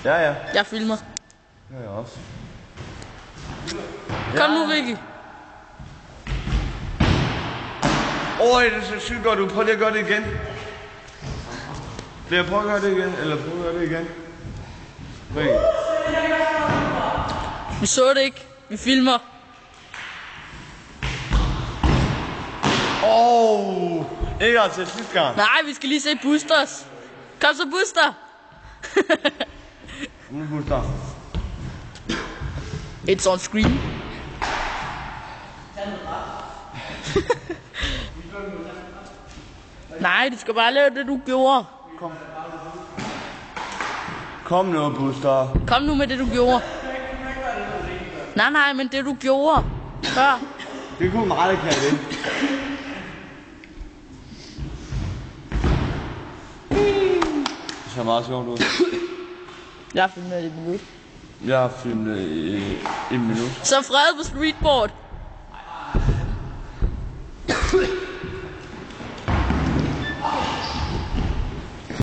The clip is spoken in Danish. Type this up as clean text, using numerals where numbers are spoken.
Ja, ja. Jeg filmer. Det er jeg også. Kom nu, Ricky. Det er så sygt godt. Du prøver lige at gøre det igen. Vil jeg prøve at gøre det igen? Eller prøve at gøre det igen? Wait. Vi så det ikke. Vi filmer. Ikke altså sidste gang. Nej, vi skal lige se Boosters. Kom så, Booster. Nu Booster. It's on screen. Nej, du skal bare lave det, du gjorde. Kom nu, Booster. Kom nu med det, du gjorde. Nej, men det, du gjorde før. Det kunne meget kan det. Det ser meget sjovt ud. Jeg har filmet i 1 minut. Jeg har filmet i 1 minut. Så fred på streetboard.